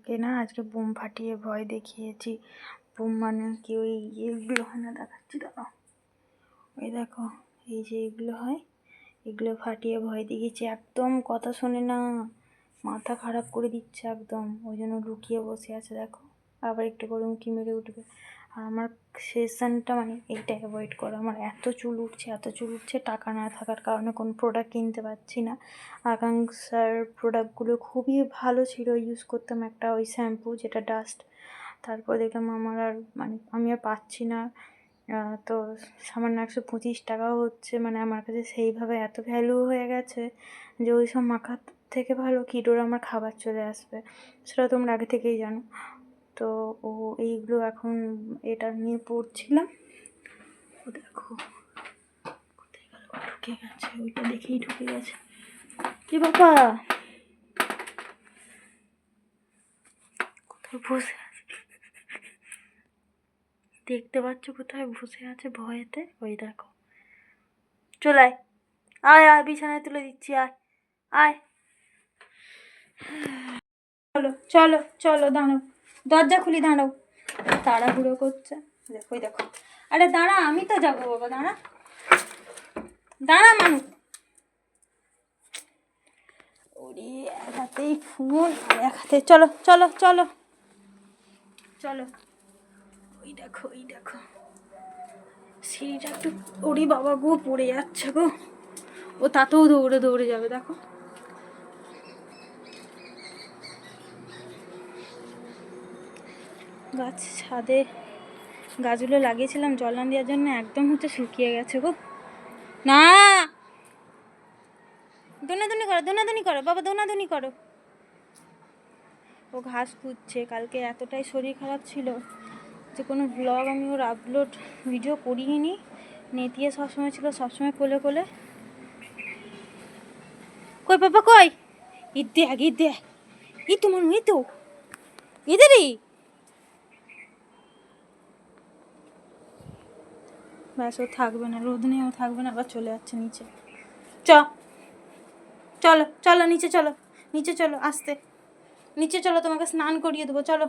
ওকে না আজকে বোম ফাটিয়ে ভয় দেখিয়েছি। বোম মানে কি ওই এগুলো হয় না, দেখাচ্ছি দাঁড়াও, ওই দেখো এই যে এগুলো হয়, এগুলো ফাটিয়ে ভয় দেখিয়েছি। একদম কথা শোনে না, মাথা খারাপ করে দিচ্ছে একদম, ওই জন্য লুকিয়ে বসে আছে। দেখো আবার একটু করে উঁকি মেরে উঠবে। আর আমার সেশনটা মানে এইটা অ্যাভয়েড করো। আমার এত চুল উঠছে, টাকা না থাকার কারণে কোনো প্রোডাক্ট কিনতে পারছি না। আকাঙ্ক্ষার প্রোডাক্টগুলো খুবই ভালো ছিল, ইউজ করতাম একটা ওই শ্যাম্পু যেটা ডাস্ট, তারপর দেখলাম আমার আর মানে আমি আর পাচ্ছি না। তো সামান্য 125 টাকাও হচ্ছে, মানে আমার কাছে সেইভাবে এত ভ্যালু হয়ে গেছে যে ওই সব মাখার থেকে ভালো কিডোর আমার খাবার চলে আসবে, সেটা তোমরা আগে থেকেই জানো। তো ও এইগুলো এখন এটা নিয়ে পড়ছিলাম। ও দেখো কোথায় গেল, ঢুকে গেছে, ওইটা দেখেই ঢুকে গেছে। কি বাবা কোথায় বসে আছে, দেখতে পাচ্ছ কোথায় বসে আছে ভয়েতে? ওই দেখো, চলে আয় আয় বিছানায় তুলে দিচ্ছি, আয় আয়, চলো চলো চলো, দাঁড়াও, দরজা খুলি, দাঁড়াও, তাড়াহুড়ো করছে। দেখো ওই দেখো, আরে দাঁড়া, আমি তো যাবো বাবা, দাঁড়া দাঁড়া মানুষ। ওরে এক হাতেই ফোন আর এক হাতে, চলো চলো চলো চলো, ওই দেখো ওই দেখো সিঁড়িটা একটু, ওরে বাবা গো পড়ে যাচ্ছে গো, ও তাতেও দৌড়ে দৌড়ে যাবে। দেখো গাছ ছাদে গাছগুলো লাগিয়েছিলাম জল না দেওয়ার জন্য, একদম হচ্ছে শুকিয়ে গেছে গো। না দোনাদুনি করো বাবা, দোনাদুনি করো। ও ঘাস খুঁজছে, কালকে এতটাই শরীর খারাপ ছিল যে কোনো ব্লগ আমি ওর আপলোড ভিডিও করিনি। নেতিয়ে সবসময় ছিল, সবসময় কোলে কোলে। কই বাবা কই, ঈদ দেখ ই তো মানু, এই তো ঈদেরই ব্যাস, ও থাকবে না, রোদ নেই, ও থাকবে না, আবার চলে যাচ্ছে নিচে। চলো চলো নিচে চলো, নিচে চলো, আসতে নিচে চলো, তোমাকে স্নান করিয়ে দেবো, চলো।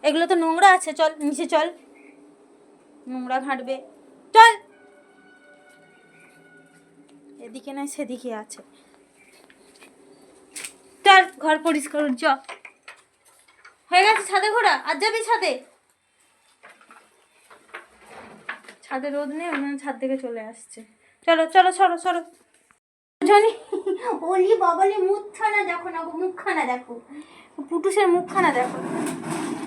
এগুলো তো নোংরা আছে, চল নিচে চল, নোংরা ঘাঁটবে, চল। এদিকে নয় সেদিকে আছে, চল ঘর পরিষ্কার চ। হয়ে গেছে ছাদে ঘোরা, আর যাবি ছাদে? ছাদে রোদ নেই, ওখানে ছাদ থেকে চলে আসছে। চলো চলো সরো সরো, জানি ওলি বাবালি মুখখানা দেখো না, মুখখানা দেখো, পুটুসের মুখখানা দেখো।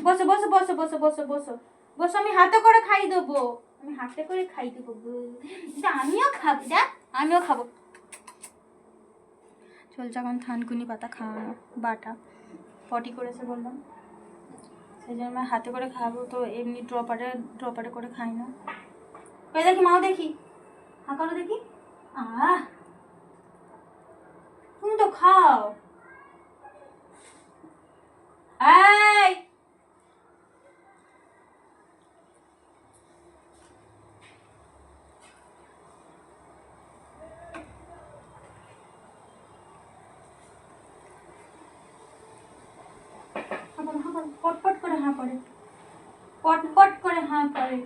বসো বসো বসো বসো বসো বসো বসো, আমি হাতে করে খাই দেবো, আমি হাতে করে খাই দেবো, আমিও খাবো, দেখ আমিও খাবো। চলছে এখন থানকুনি পাতা খাওয়ানো, বাটা পটি করেছে বললাম, সেই জন্য আমি হাতে করে খাবো, তো এমনি ড্রপারে করে খাই না। ওই দেখি মাও, দেখি হা করো দেখি, তুমি তো খাও। এই পটপট করে হাঁ করে, পটপট করে হাঁ করে।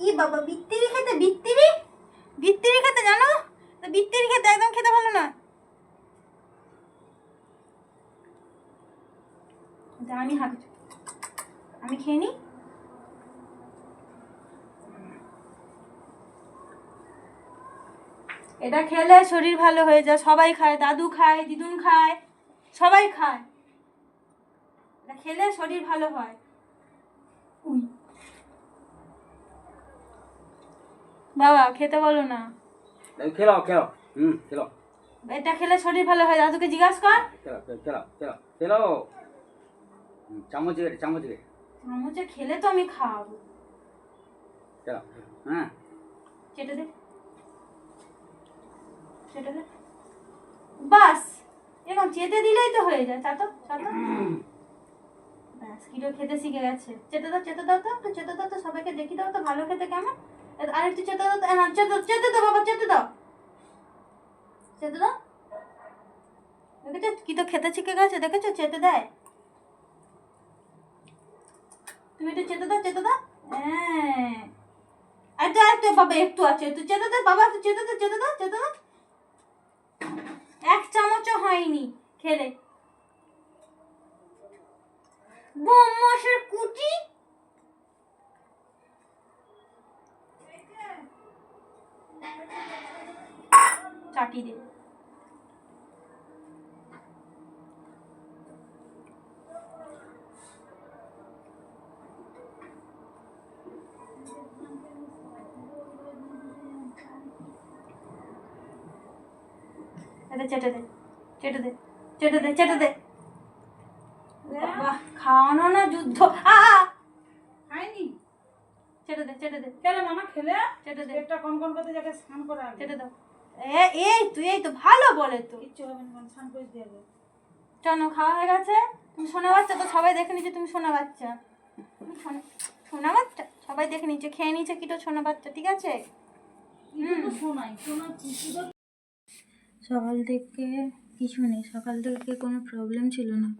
ই বাবা বিত্তিরি খেতে, বিত্তিরি খেতে জানো, বিত্তিরি খেতে একদম খেতে ভালো না। আমি আমি খেয়ে নি। এটা খেলে শরীর ভালো হয়ে যায়, সবাই খায়, দাদু খায়, দিদুন খায়, সবাই খায়, এটা খেলে শরীর ভালো হয়। বাবা খেতে বলো না, খেলাও খেলাও, খেলাও, এটা খেলে শরীর ভালো হয়, দাদুকে জিজ্ঞাসা কর। খেলাও, চামচে চামচে খেলে তো আমি খাওয়াবো, খেলাও, হ্যাঁ চেটে দে, চেটে দে, বাস এরকম চেটে দিলেই তো হয়ে যায়। চাতো ব্যাস, কিলো খেতে শিখে গেছে। চেটে দাও চেটে দাও, তো একটু চেটে দাও তো, সবাইকে দেখি দাও তো ভালো খেতে কেমন। আর একটু চেটে দাও, চেটে দাও বাবা, চেটে দাও, চেটে দাও। দেখেছো কি তো খেতে শিখে গেছে, দেখেছো চেটে দেয়। তুমি একটু চেটে দাও, চেটে দাও। হ্যাঁ একটু বাবা, একটু আছে, একটু চেটে দাও বাবা, একটু চেটে দাও, চেটে দাও, চেটে দাও। 1 চামচও হয়নি খেলে। বোমসের কুটি। চাটি দে। এটা চেটে দে, চেটে দে, চেটে দে, চেটে দে। বাবা খাওয়ানো না যুদ্ধ। খাইনি। চেটে দে, চেটে দে, খেলে মামা, খেলে চেটে দে, পেটটা কনকন করতে যাকে স্নান করা আগে। চেটে দাও। এই তো ভালো বলে তো। কিচ্ছু হবে না, স্নান করে দিয়ে আগে। চলো খাওয়া হয়ে গেছে। তুমি সোনা বাচ্চা তো, সবাই দেখে নিচ্ছে তুমি সোনা বাচ্চা। তুমি সোনা বাচ্চা সবাই দেখে নিচ্ছে, খেয়ে নিচ্ছে কি তো সোনা বাচ্চা, ঠিক আছে। শোনাই শোনাই চিঠি। সকাল থেকে কিছু নেই, সকাল থেকে কোনো প্রবলেম ছিল না।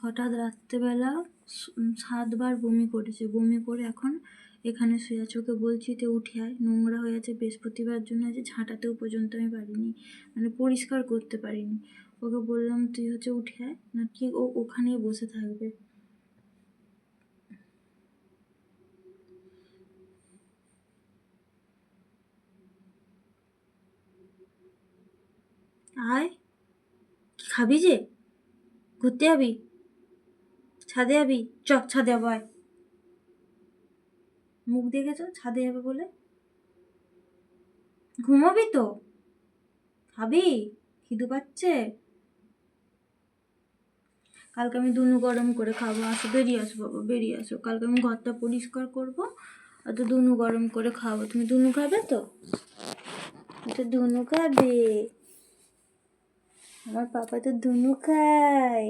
হঠাৎ রাত্রেবেলা 7বার বমি করেছে, বমি করে এখন এখানে শুয়ে আছে। ওকে বলছি তো উঠে আয়, নোংরা হয়ে আছে, বৃহস্পতিবার জন্য আছে, ঝাঁটাতেও পর্যন্ত আমি পারিনি, মানে পরিষ্কার করতে পারিনি। ওকে বললাম তুই উঠে আয়, না কি ও ওখানেই বসে থাকবে। আয়, কি খাবি যে, ঘুরতে যাবি, ছাদে যাবি, ছাদে যাবো আয়। মুখ দেখেছো ছাদে যাবে বলে। ঘুমাবি তো, খাবি, খিদে পাচ্ছে। কালকে আমি দুনু গরম করে খাবো, আসো বেরিয়ে আসো বাবা, বেরিয়ে আসো। কালকে আমি ঘরটা পরিষ্কার করবো, আর তো দুনু গরম করে খাবো। তুমি দুনু খাবে তো, এটা দুনু খাবে। আমার পাপা তো দুনু খায়।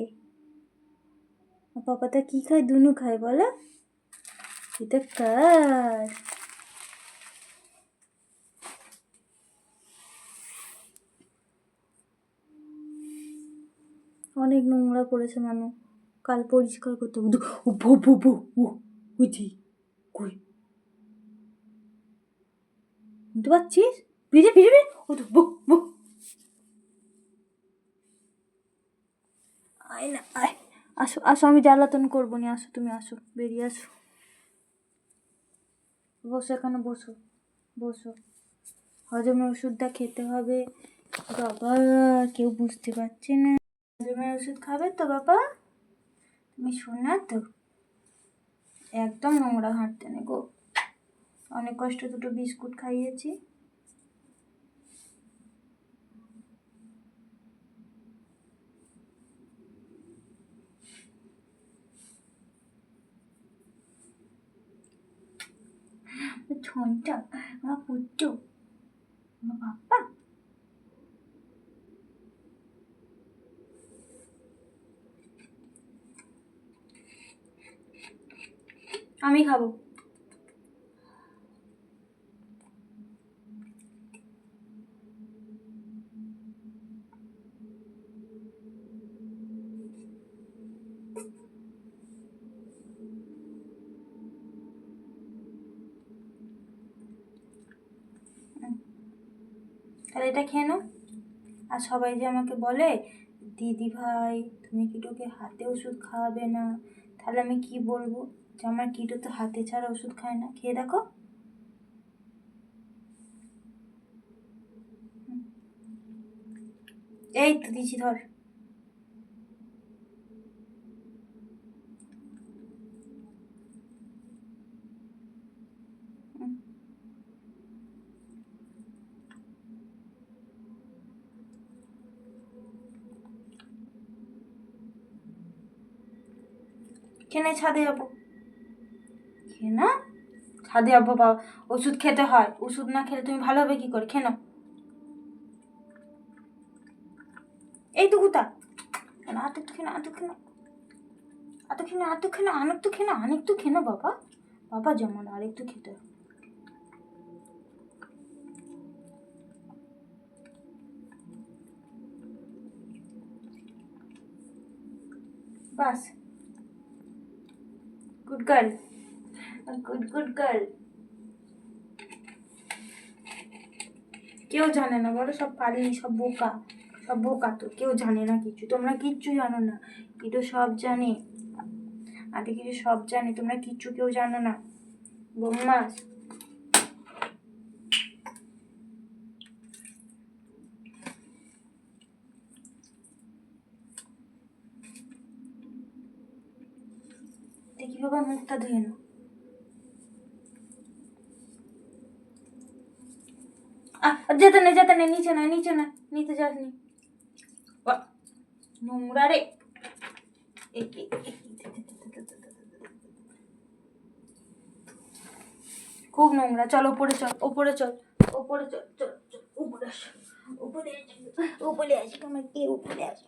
পাপাটা কি খায়, দুনু খায় বলো। এটা কার? অনেক নোংরা করেছে মানু, কাল পরিষ্কার করতে হবে। ও ভো ভো ভো, ও বুঝি কই বুঝতে পারছিস, ভিড়ে ভিড়ে ও তো বো বো। আয় না আয়, আসো আসো, আমি জ্বালাতন করবো না, আসো তুমি, আসো বেরিয়ে আসো। বসো এখানে, বসো বসো। হজমের ওষুধটা খেতে হবে বাবা, কেউ বুঝতে পারছে না। হজমের ওষুধ খাবে তো বাবা, তুমি শোনা তো। একদম নোংরা হাঁটতে নেই গো, অনেক কষ্ট 2টো বিস্কুট খাইয়েছি। ঝনটা আমার পুট্টু, আমার বাবা। আমি খাবো। তাহলে এটা খেয়ে নাও। আর সবাই যে আমাকে বলে দিদি ভাই তুমি কিটোকে হাতে ওষুধ খাওয়াবে না, তাহলে আমি কি বলবো, যে আমার কিটো তো হাতে ছাড়া ওষুধ খায় না। খেয়ে দেখো। এই তো দিচ্ছি, ধর। খেয়ে ছাদে যাবো, খেয়ে না, ছাদে যাবো বাবা, ওষুধ খেতে হয়, ওষুধ না খেলে তুমি ভালো হবে কি করে, খেয়ে নাও। এই তো গুতা, আতো খেয়ে না, আতো খেয়ে না, আতো খেয়ে না, আতো খেয়ে না, অনেক তো খেয়ে না, অনেক তো খেয়ে না বাবা, বাবা যেমন আরেকটু খেতে হয়। বাস, গুড গার্ল, গুড গার্ল। কেউ জানে না বলো, সব পালিয়ে, সব বোকা, সব বোকা তো, কেউ জানে না কিছু, তোমরা কিচ্ছু জানো না, কিন্তু সব জানে, আগে কিছু সব জানে, তোমরা কিচ্ছু কেউ জানো না, বদমাস। দেখি বাবা, মুখটা ধুয়ে নাও। যেতে না, যেতে না, নিচে না, নিচে না, নিতে যাসনি, নোংরা রে। খুব নোংরা, চল ওপরে চল, ওপরে চল, ওপরে চল, চল চল উপরে আস, উপরে আসি, উপরে আসি, আমার কে উপরে আসি।